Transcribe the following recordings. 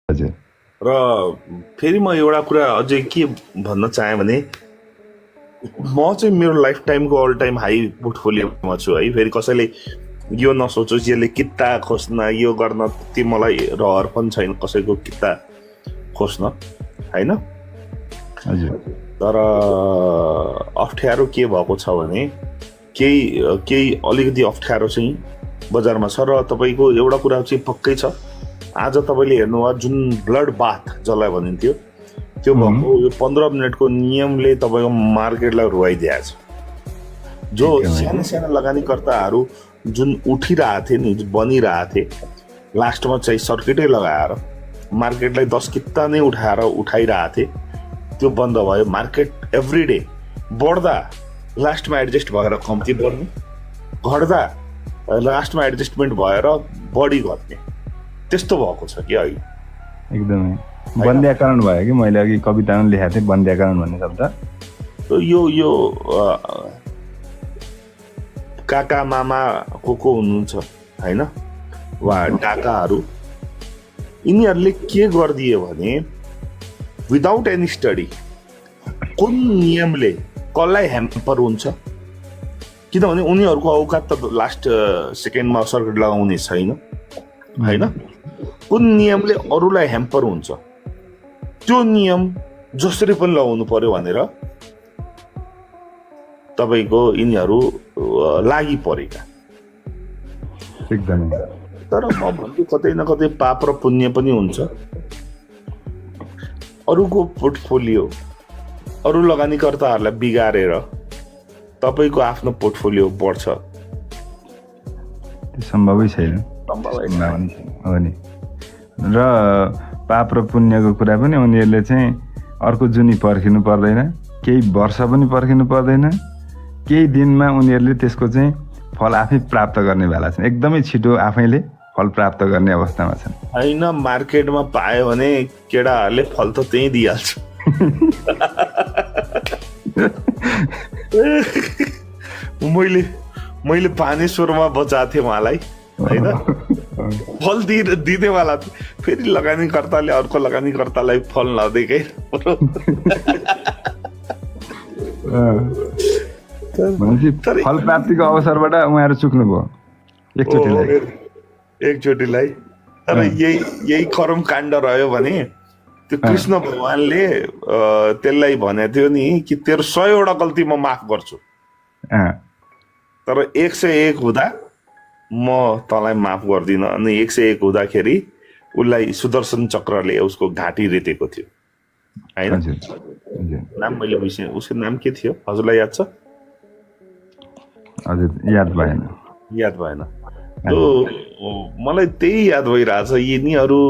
हजुर र फेरि म एउटा कुरा अझै के भन्न चाहेँ भने म चाहिँ मेरो लाइफ टाइमको अल टाइम हाई पोर्टफोलियोमा छु है। फेरि कसैले यो नसोचोस् यसले किता खोज्न यो गर्न, त्यति मलाई रहर पनि छैन कसैको किता खोज्न होइन। हजुर तर अप्ठ्यारो के भएको छ भने केही अलिकति अप्ठ्यारो चाहिँ बजारमा छ। र तपाईँको एउटा कुरा चाहिँ पक्कै छ, आज तपाईँले हेर्नुभयो जुन ब्लड बाथ जसलाई भनिन्थ्यो त्यो भएको यो 15 मिनटको नियमले तपाईँको मार्केटलाई रुवाइदिएको छ। जो साना साना लगानीकर्ताहरू जुन उठिरहेको थिए नि, बनिरहेको थिए, लास्टमा चाहिँ सर्किटै लगाएर मार्केटलाई 10 किता नै उठाइरहेको थिए, त्यो बन्द भयो। मार्केट एभ्री डे बढ्दा लास्टमा एडजस्ट भएर कम्ती बढ्ने, घट्दा लास्टमा एडजस्टमेन्ट भएर बढी घट्ने, त्यस्तो भएको छ कि अहिले एकदमै बन्द्याकरण भयो कि मैले अघि कवितामा लेखेको थिएँ बन्द्याकरण भन्ने शब्द। यो काका मामा को हुनुहुन्छ होइन, वा काकाहरू, यिनीहरूले के गरिदियो भने विदाउट एनी स्टडी कुन नियमले कसलाई ह्याम्पर हुन्छ, किनभने उनीहरूको औकात त लास्ट सेकेन्डमा सर्किट लगाउने छैन होइन। कुन नियमले अरूलाई ह्याम्पर हुन्छ त्यो नियम जसरी पनि लगाउनु पर्यो भनेर तपाईँको यिनीहरू लागि परेका एकदमै। तर म भन्छु कतै न कतै पाप र पुण्य पनि हुन्छ। अरूको पोर्टफोलियो, अरू लगानीकर्ताहरूलाई बिगारेर तपाईँको आफ्नो पोर्टफोलियो बढ्छ, सम्भवै छैन। हो नि। र पाप र पुण्यको कुरा पनि उनीहरूले चाहिँ अर्को जुनी पर्खिनु पर्दैन, केही वर्ष पनि पर्खिनु पर्दैन, केही दिनमा उनीहरूले त्यसको चाहिँ फल आफै प्राप्त गर्ने बेला छन्, एकदमै छिटो आफैले फल प्राप्त गर्ने अवस्थामा छन्। होइन, मार्केटमा पायो भने केटाहरूले फल त त्यही दिइहाल्छ। मैले पानेश्वरमा बचाएको थिएँ उहाँलाई होइन, फल दिनेवाला फेरि लगानीकर्ताले अर्को लगानीकर्तालाई फल नदिएकै फल प्राप्तिको अवसरबाट उहाँहरू चुक्नुभयो एकचोटिलाई। तर यही कर्म काण्ड रह्यो भने त्यो कृष्ण भगवानले त्यसलाई भनेको थियो नि कि तेरो 100वटा गल्ती म माफ गर्छु, तर 101 हुँदा म तँलाई माफ गर्दिनँ। अनि 101 हुँदाखेरि उसलाई सुदर्शन चक्रले उसको घाँटी रेतेको थियो होइन। नाम मैले बिर्सेँ, उसको नाम के थियो, हजुरलाई याद छ? हजुर याद भएन। मलाई त्यही याद भइरहेछ, यिनीहरू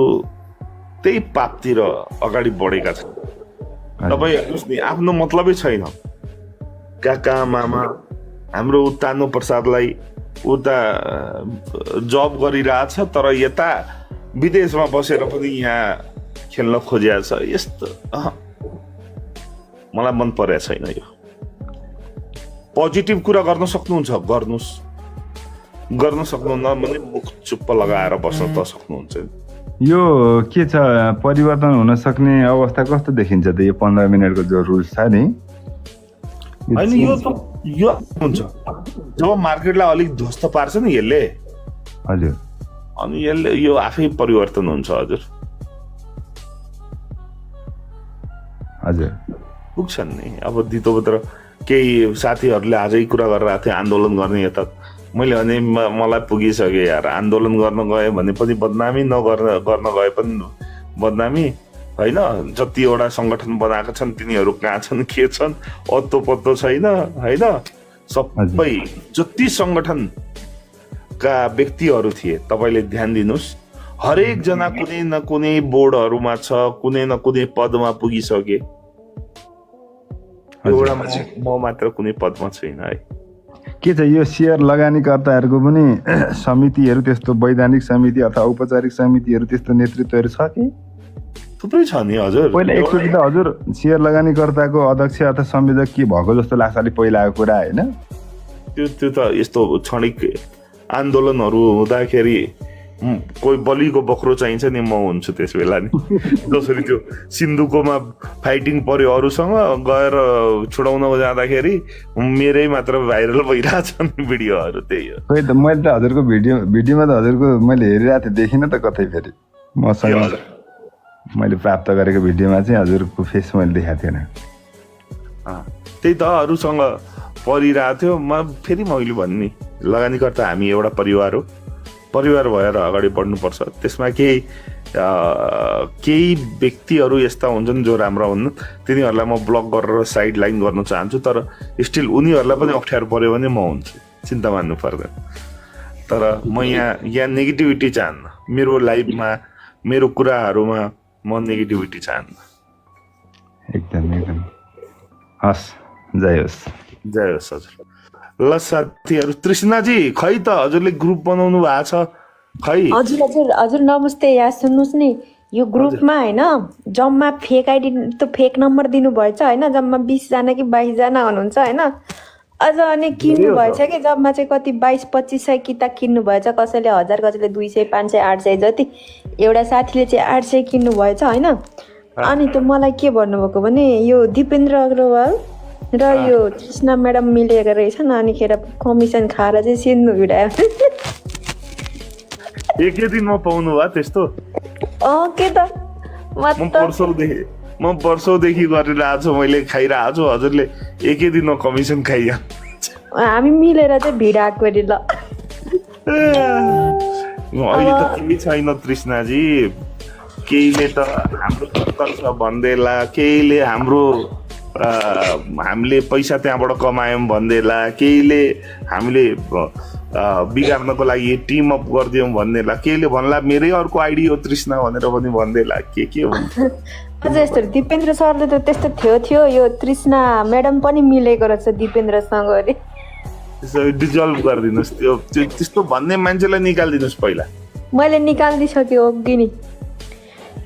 त्यही पापतिर अगाडि बढेका छन्। तपाईँ हेर्नुहोस् नि, आफ्नो मतलबै छैन। काका मामा हाम्रो उत्तानो प्रसादलाई उता जब गरिरहेछ, तर यता विदेशमा बसेर पनि यहाँ खेल्न खोजिएको छ। यस्तो मलाई मन परेको छैन। यो पोजिटिभ कुरा गर्न सक्नुहुन्छ गर्नुहोस्, गर्न सक्नुहुन्न भने मुख चुप्प लगाएर बस्न त सक्नुहुन्छ। यो के छ, परिवर्तन हुन सक्ने अवस्था कस्तो देखिन्छ त यो 15 मिनटको जो रुल्स छ नि? होइन, यो हुन्छ जब मार्केटलाई अलिक ध्वस्त पार्छ नि यसले, हजुर, अनि यसले यो आफै परिवर्तन हुन्छ। हजुर पुग्छन् नि। अब दितोभित्र केही साथीहरूले आजै कुरा गरिरहेको थिए आन्दोलन गर्ने, यता मैले भने मलाई पुगिसक्यो यार, आन्दोलन गर्न गयो भने पनि बदनामी, गर्न गए पनि बदनामी होइन। जतिवटा सङ्गठन बनाएका छन् तिनीहरू कहाँ छन्, के छन्, अत्तो पत्तो छैन होइन। सबै जति सङ्गठनका व्यक्तिहरू थिए तपाईँले ध्यान दिनुहोस्, हरेक जना कुनै न कुनै बोर्डहरूमा छ, कुनै न कुनै पदमा पुगिसके। एउटा म मात्र कुनै पदमा छैन है। के छ यो सेयर लगानीकर्ताहरूको पनि समितिहरू, त्यस्तो वैधानिक समिति अथवा औपचारिक समितिहरू, त्यस्तो नेतृत्वहरू छ कि? थुप्रै छ नि हजुर। पहिला एकचोटि त हजुर सेयर लगानीकर्ताको अध्यक्ष अथवा संयोजक के भएको जस्तो लाग्छ, अलिक पहिलाको कुरा होइन? त्यो त यस्तो क्षणिक आन्दोलनहरू हुँदाखेरि कोही बलिको बख्रो चाहिन्छ नि म हुन्छु त्यस बेला नि जसरी त्यो सिन्धुकोमा फाइटिङ पर्यो अरूसँग गएर छुडाउन जाँदाखेरि मेरै मात्र भाइरल भइरहेछ नि भिडियोहरू त्यही हो खोइ त मैले त हजुरको भिडियोमा त हजुरको मैले हेरिरहेको थिएँ देखिनँ त कतै फेरि मसँग मैले प्राप्त गरेको भिडियोमा चाहिँ हजुरको फेस मैले देखाएको थिएन त्यही त अरूसँग परिरहेको थियो फेरि मैले भन्ने लगानीकर्ता हामी एउटा परिवार हो परिवार भएर अगाडि बढ्नुपर्छ त्यसमा केही व्यक्तिहरू यस्ता हुन्छन् जो राम्रा हुन् तिनीहरूलाई म ब्लक गरेर साइड लाइन गर्न चाहन्छु तर स्टिल उनीहरूलाई पनि अप्ठ्यारो पर्यो भने म हुन्छु चिन्ता मान्नु पर्दैन तर म यहाँ नेगेटिभिटी चाहन्न मेरो लाइफमा मेरो कुराहरूमा म नेगेटिभिटी चाहन्न एकदम हस् जय होस् हजुर ल साथीहरू तृष्णाजी खै त हजुरले ग्रुप बनाउनु भएको छ खै हजुर नमस्ते यहाँ सुन्नुहोस् नि यो ग्रुपमा होइन जम्मा फेक आइडी त फेक नम्बर दिनुभएछ होइन जम्मा 20 जना कि 22 जना हुनुहुन्छ होइन अझ अनि किन्नु भएछ कि जम्मा चाहिँ कति 22-2500 किताब किन्नु भएछ कसैले 1000 कसैले 200 500 800 जति एउटा साथीले चाहिँ 800 किन्नु भएछ होइन अनि त मलाई के भन्नुभएको भने यो दिपेन्द्र अग्रवाल र यो कृष्ण म्याडम मिलेको रहेछन् अनिखेर कमिसन खाएर चाहिँ सिन्नु भिडायो एकै दिनमा पाउनु भयो त्यस्तो के त म वर्षौदेखि गरिरहेको छु मैले खाइरहेको छु हजुरले एकै दिनमा कमिसन खाइया हामी मिलेर चाहिँ भिडाएको अरे ल अहिले त केही छैन तृष्णाजी केहीले त हाम्रो चक्कर छ भन्देला केहीले हामीले पैसा त्यहाँबाट कमायौँ भन्देला केहीले हामीले बिगार्नको लागि टिम अप गरिदियौँ भन्देला केहीले भन्ला मेरै अर्को आइडी हो तृष्णा भनेर पनि भन्देला के हुन्छ अझ यस्तो दिपेन्द्र सरले त त्यस्तो थियो यो तृष्णा म्याडम पनि मिलेको रहेछ दिपेन्द्रसँग अरे त्यसो डिजल्भ गरिदिनुहोस् त्यो त्यस्तो भन्ने मान्छेलाई निकालिदिनुहोस् पहिला मैले निकालिदिइसक्यो अघि नि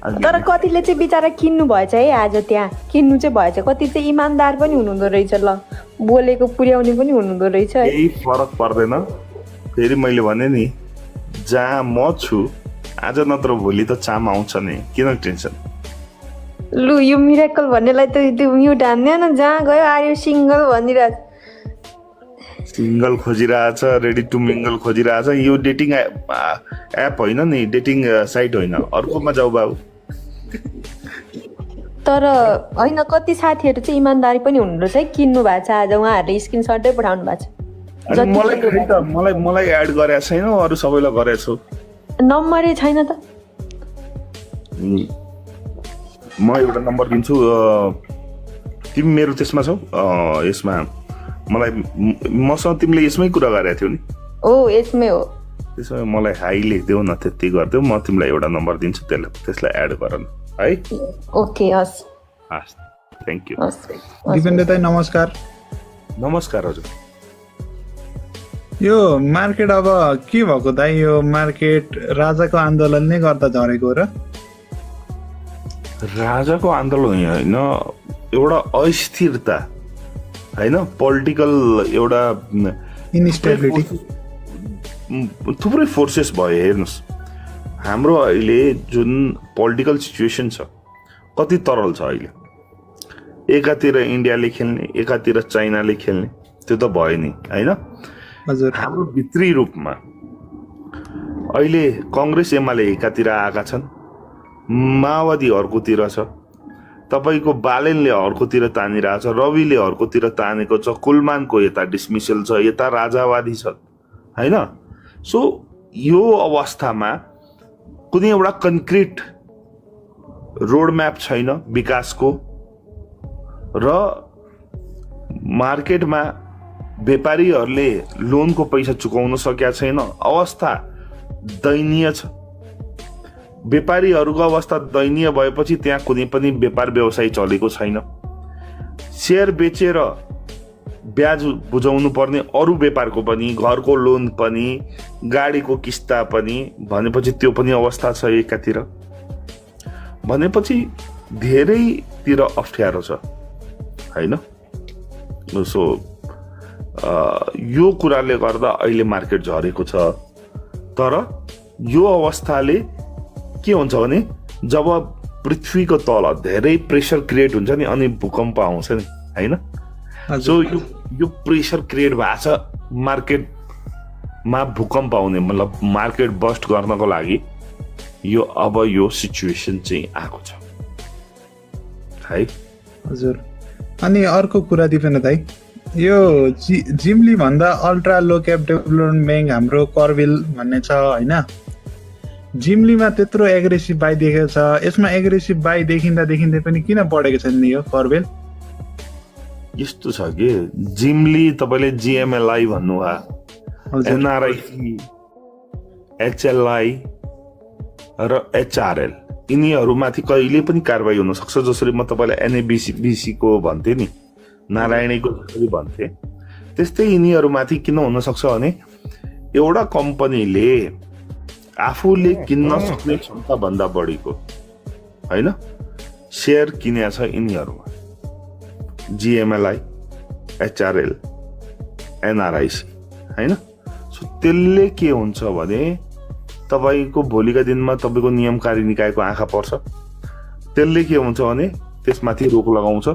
तर कतिले चाहिँ बिचारा किन्नु भएछ है आज त्यहाँ किन्नु चाहिँ भएछ कति चाहिँ इमान्दार पनि हुनुहुँदो रहेछ ल बोलेको पुर्याउने पनि हुनुहुँदो रहेछ केही फरक पर्दैन फेरि मैले भने नि जहाँ म छु आज नत्र भोलि त चाम आउँछ नि किन टेन्सन लु यो मिरेकल भन्नेलाई त त्यो म्युट हान्ने न जहाँ गयो आयो सिङ्गल भनिरहेछ सिङ्गल खोजिरहेछ रेडी टु मिङ्गल खोजिरहेछ यो डेटिङ एप होइन नि डेटिङ साइट होइन अर्कोमा जाऊ बाबु तर होइन कति साथीहरू चाहिँ इमान्दारी पनि हुनुहुँदो रहेछ है किन्नु भएको छ आज उहाँहरूले स्क्रिनसटै पठाउनु भएको छ मलाई एड गरेको छैन अरू सबैलाई गरेको छु नम्बरै छैन त म एउटा नम्बर दिन्छु तिमी मेरो त्यसमा छौ यसमा मलाई मसँग तिमीले यसमै कुरा गरेको थियौ नि यसमै हो त्यसो भए मलाई हाई लेखिदेऊ न त्यति गरिदेऊ म तिमीलाई एउटा नम्बर दिन्छु त्यसलाई एड गर न है ओके हस् थ्याङ्क यू दिपेन्द्र दाइ नमस्कार हजुर यो मार्केट अब के भएको दाइ यो मार्केट राजाको आन्दोलनले गर्दा झरेको र राजाको आन्दोलन होइन एउटा अस्थिरता होइन पोलिटिकल एउटा इन्स्टेबिलिटी थुप्रै फोर्सेस भयो हेर्नुहोस् हाम्रो अहिले जुन पोलिटिकल सिचुएसन छ कति तरल छ अहिले एकातिर इन्डियाले खेल्ने एकातिर चाइनाले खेल्ने त्यो त भयो नि होइन हजुर हाम्रो भित्री रूपमा अहिले कङ्ग्रेस एमाले एकातिर आएका छन् माओवादी अर्कोतिर छ तपाईँको बालेनले अर्कोतिर तानिरहेछ रविले अर्कोतिर तानेको छ कुलमानको यता डिसमिसल छ यता राजावादी छ होइन सो यो अवस्थामा कुनै एउटा कन्क्रिट रोड म्याप छैन विकासको र मार्केटमा व्यापारीहरूले लोनको पैसा चुकाउन सकेका छैन अवस्था दयनीय छ व्यापारीहरूको अवस्था दयनीय भएपछि त्यहाँ कुनै पनि व्यापार व्यवसाय चलेको छैन सेयर बेचेर ब्याज बुझाउनु पर्ने अरू व्यापारको पनि घरको लोन पनि गाडीको किस्ता पनि भनेपछि त्यो पनि अवस्था छ एकातिर भनेपछि धेरैतिर अप्ठ्यारो छ होइन सो यो कुराले गर्दा अहिले मार्केट झरेको छ तर यो अवस्थाले के हुन्छ भने जब पृथ्वीको तल धेरै प्रेसर क्रिएट हुन्छ नि अनि भूकम्प आउँछ नि हैन। सो यो प्रेसर क्रिएट भएको छ मार्केटमा भूकम्प आउने मतलब मार्केट बस्ट गर्नको लागि यो सिचुएसन चाहिँ आएको छ है। हजुर। अनि अर्को कुरा दिपेन दाइ, यो जिम्ली भन्दा ultra low cap development bank हाम्रो कर्वेल भन्ने छ होइन, जिम्लीमा त्यत्रो एग्रेसिभ बाई देखेको छ, यसमा एग्रेसिभ बाई देखिँदै पनि किन बढेको छैन नि यो कर्वेल? यस्तो छ कि जिम्ली तपाईँले जिएमएलआई भन्नुभयो, एनआरआई, एचएलआई र एचआरएल यिनीहरूमाथि कहिले पनि कारवाही हुन सक्छ। जसरी म तपाईँलाई एनएबिसी को भन्थे नि, नारायणीको जसरी भन्थे, त्यस्तै यिनीहरूमाथि किन हुन सक्छ भने एउटा कम्पनीले आफूले किन्न सक्ने क्षमता भन्दा बढीको हैन शेयर किनेको छ यिनीहरूमा, जिएमएलआई, एचआरएल, एनआरआईसी हैन। सो त्यसले के हुन्छ भने तपाईको भोलिका दिनमा तपाईको नियमकारी निकायको आँखा पर्छ। त्यसले के हुन्छ भने त्यसमाथि रोक लगाउँछ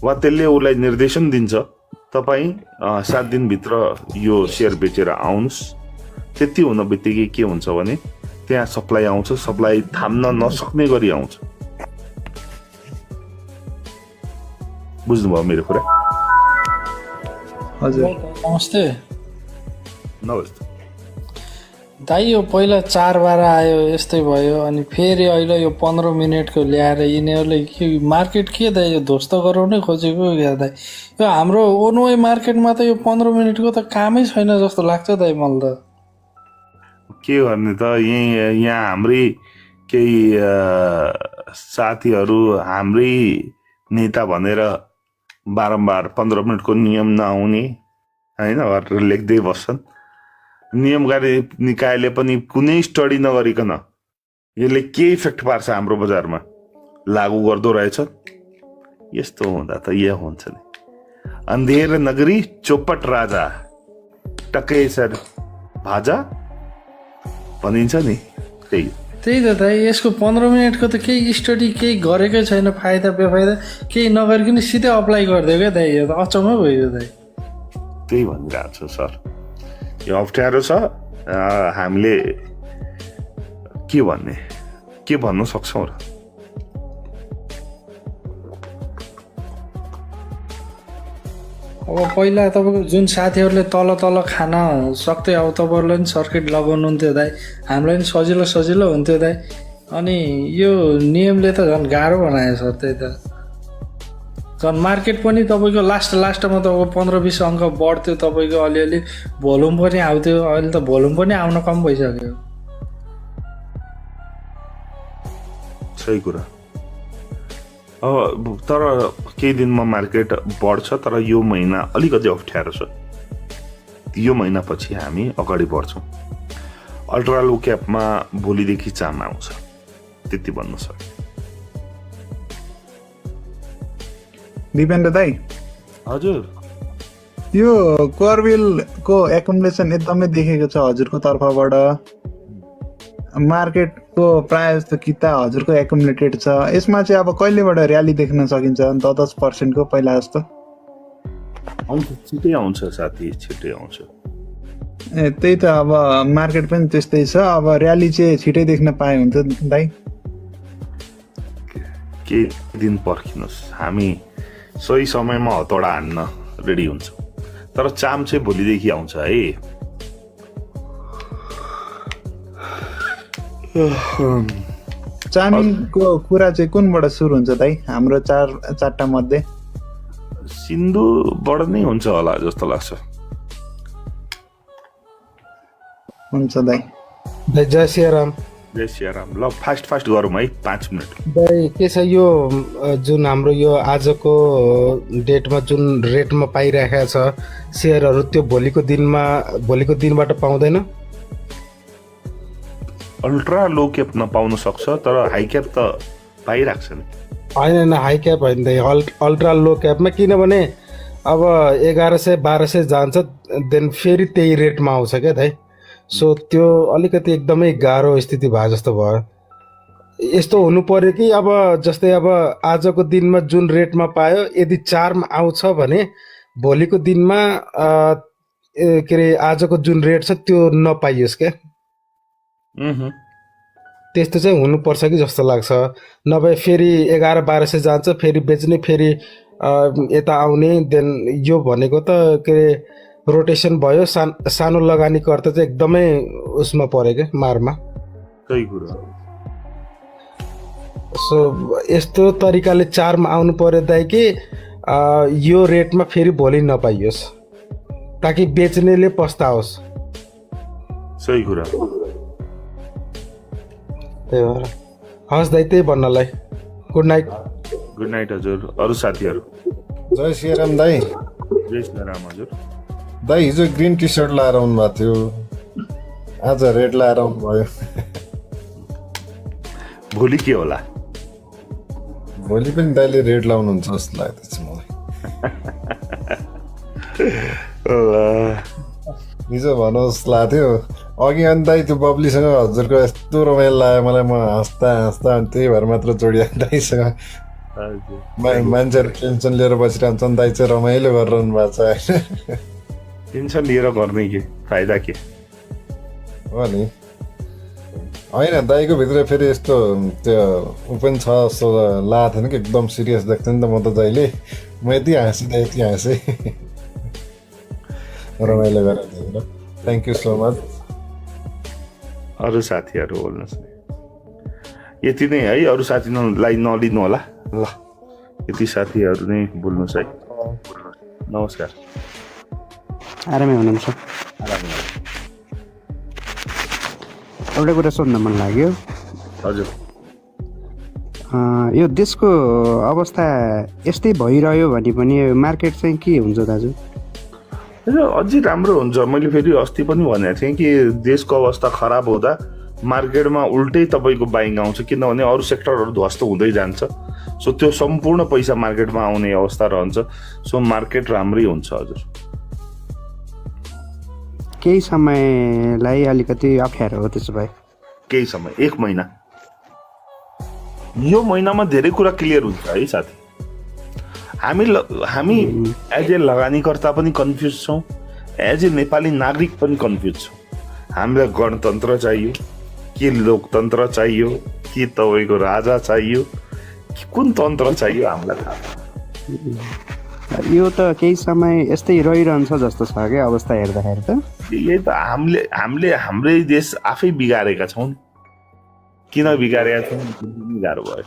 वा त्यसले उसलाई निर्देशन दिन्छ तपाई 7 दिनभित्र यो शेयर बेचेर आउनुस्। त्यति हुन बित्तिकै के हुन्छ भने त्यहाँ सप्लाई आउँछ, सप्लाई थाम्न नसक्ने गरी आउँछ। बुझ्नुभयो मेरो कुरा? हजुर। नमस्ते नमस्ते दाइ। यो पहिला 4 बार आयो यस्तै भयो, अनि फेरि अहिले यो 15 मिनटको ल्याएर यिनीहरूले के मार्केट के दाइ यो ध्वस्त गराउनै खोजेको क्या दाइ? यो हाम्रो ओनवे मार्केटमा त यो 15 मिनटको त कामै छैन जस्तो लाग्छ दाइ मलाई त। के गर्ने त यहाँ हाम्रै केही साथीहरू हाम्रै नेता भनेर बारम्बार 15 मिनटको नियम नआउने हैन भनेर लेख्दै बस्छन्। नियमकारी निकायले पनि कुनै स्टडी नगरिकन यसले के इफेक्ट पार्छ हाम्रो बजारमा लागू गर्दो रहेछ। यस्तो हुँदा त यो हुन्छ नि, अन्धेर नगरी चौपट राजा टकै सर भाजा भनिन्छ नि, त्यही त दाइ। यसको 15 मिनटको त केही स्टडी केही गरेकै छैन, फाइदा बेफाइदा केही नगरिकन सिधै अप्लाई गरिदियो क्या दाइ। यो त अचम्म भयो दाइ। त्यही भनिरहेको छु सर, यो अप्ठ्यारो छ। हामीले के भन्नु सक्छौँ र? अब पहिला तपाईँको जुन साथीहरूले तल खान सक्थ्यो, अब तपाईँहरूलाई पनि सर्किट लगाउनु हुन्थ्यो दाइ, हामीलाई पनि सजिलो हुन्थ्यो दाइ। अनि यो नियमले त झन् गाह्रो बनायो सर। त्यही त झन् मार्केट पनि तपाईँको लास्टमा तपाईँको 15-20 अङ्क बढ्थ्यो, तपाईँको अलिअलि भोल्युम पनि आउँथ्यो। अहिले त भोल्युम पनि आउन कम भइसक्यो। सही कुरा। अब तर केही दिनमा मार्केट बढ्छ, तर यो महिना अलिकति अप्ठ्यारो छ। यो महिना पछि हामी अगाडि बढ्छौँ। अल्ट्रा लो क्यापमा भोलिदेखि चाम आउँछ, त्यति भन्नु सक्छ। दिपेन्द्र दाइ, हजुर, यो कर्वेलको एकुमुलेसन एकदमै देखेको छ हजुरको तर्फबाट। मार्केटको प्रायः जस्तो किता हजुरको एकुमुलेटेड छ। यसमा चाहिँ अब कहिलेबाट र्याली देख्न सकिन्छ 10% को पहिला जस्तो? आउँछ, छिटै आउँछ साथी, छिटै आउँछ। त्यही त, अब मार्केट पनि त्यस्तै छ। अब र्याली चाहिँ छिटै देख्न पाए हुन्थ्यो दाइ। केही दिन पर्खिनुहोस्, हामी सही समयमा हतौडा हान्न रेडी हुन्छ। तर चाम चाहिँ भोलिदेखि आउँछ है। चामिङको कुरा चाहिँ कुनबाट सुरु हुन्छ दाइ? हाम्रो चारवटा मध्ये सिन्धुबाट नै हुन्छ होला जस्तो लाग्छ। हुन्छ दाइ। जय सियाराम। जय सियाराम। ल फास्ट गरौँ है, 5 मिनट। दाइ के छ यो जुन हाम्रो यो आजको डेटमा जुन रेटमा पाइरहेको छ सेयरहरू, त्यो भोलिको दिनबाट पाउँदैन? अल्ट्रा लो क्याप नपाउन सक्छ, तर हाई क्याप त पाइरहेको छ नि। होइन, हाई क्याप होइन दाइ, अल्ट्रा लो क्यापमा। किनभने अब 1100-1200 जान्छ, देन फेरि त्यही रेटमा आउँछ क्या दाइ। सो त्यो अलिकति एकदमै गाह्रो स्थिति भयो जस्तो भयो। यस्तो हुनु पर्यो कि अब जस्तै अब आजको दिनमा जुन रेटमा पायो यदि चार्म आउँछ भने भोलिको दिनमा के अरे आजको जुन रेट छ त्यो नपाइयोस् क्या, त्यस्तो चाहिँ हुनुपर्छ कि जस्तो लाग्छ। नभए फेरि 1100-1200 जान्छ, फेरि बेच्ने, फेरि यता आउने, देन यो भनेको त के अरे रोटेसन भयो। सानो लगानीकर्ता चाहिँ एकदमै उसमा पऱ्यो क्या, मारमा। सही कुरा। सो यस्तो तरिकाले चार्म आउनु पर्यो दाइ कि यो रेटमा फेरि भोलि नपाइयोस्, ताकि बेच्नेले पस्ताओस्। सही कुरा। त्यही भएर हस् दाइ, त्यही भन्नलाई। Good night. गुड नाइट हजुर। अरू साथीहरू? जय श्रीराम दाई। जय श्रीराम हजुर। दाई हिजो ग्रिन टी सर्ट लाएर आउनु भएको थियो, आज रेड लाएर आउनु भयो। भोलि के होला? भोलि पनि दाइले रेड लाउनुहुन्छ जस्तो लाग्दैछ मलाई। हिजो भन्नुहोस् लाग्थ्यो अघि, अनि दाइ त्यो बब्लीसँग हजुरको यस्तो रमाइलो लाग्यो मलाई, म हाँस्दा अनि त्यही भएर मात्र जोडिया दाइसँग। मान्छेहरू टेन्सन लिएर बसिरहन्छन्, दाइ चाहिँ रमाइलो गरिरहनु भएको छ होइन। टेन्सन लिएर गर्ने के फाइदा के हो नि। होइन दाइको भित्र फेरि यस्तो त्यो ऊ पनि छ जस्तो लागेको थिएन कि, एकदम सिरियस देख्थ्यो नि त म त दाइले। म यति हाँसेँ दाइ, यति हाँसेँ, रमाइलो गरेर थियो। Thank you so much. अरू साथीहरू बोल्नुहोस् न। यति नै है, अरू साथीलाई नलिनु होला ल। यति साथीहरू नै बोल्नुहोस् है। नमस्कार। आरामै हुनुहुन्छ? एउटा कुरा सोध्न मन लाग्यो। हजुर। यो देशको अवस्था यस्तै भइरह्यो भने पनि मार्केट चाहिँ के हुन्छ दाजु? अझै राम्रो हुन्छ। मैले फेरि अस्ति पनि भनेको थिएँ कि देशको अवस्था खराब हुँदा मार्केटमा उल्टै तपाईँको बाइङ आउँछ, किनभने अरू सेक्टरहरू ध्वस्त हुँदै जान्छ। सो त्यो सम्पूर्ण पैसा मार्केटमा आउने अवस्था रहन्छ। सो मार्केट राम्रै हुन्छ हजुर। केही समयलाई अलिकति अप्ठ्यारो हो त्यसो भए? केही समय, 1 महिना। यो महिनामा धेरै कुरा क्लियर हुन्छ है साथी। हामी एज ए लगानीकर्ता पनि कन्फ्युज छौँ, एज ए नेपाली नागरिक पनि कन्फ्युज छौँ। हामीलाई गणतन्त्र चाहियो कि लोकतन्त्र चाहियो कि तपाईँको राजा चाहियो कि कुन तन्त्र चाहियो, हामीलाई थाहा छैन। यो त केही समय यस्तै रहिरहन्छ जस्तो छ क्या अवस्था हेर्दाखेरि त। यही त हामीले हाम्रै देश आफै बिगारेका छौँ। किन बिगारेका छौँ गाह्रो भयो।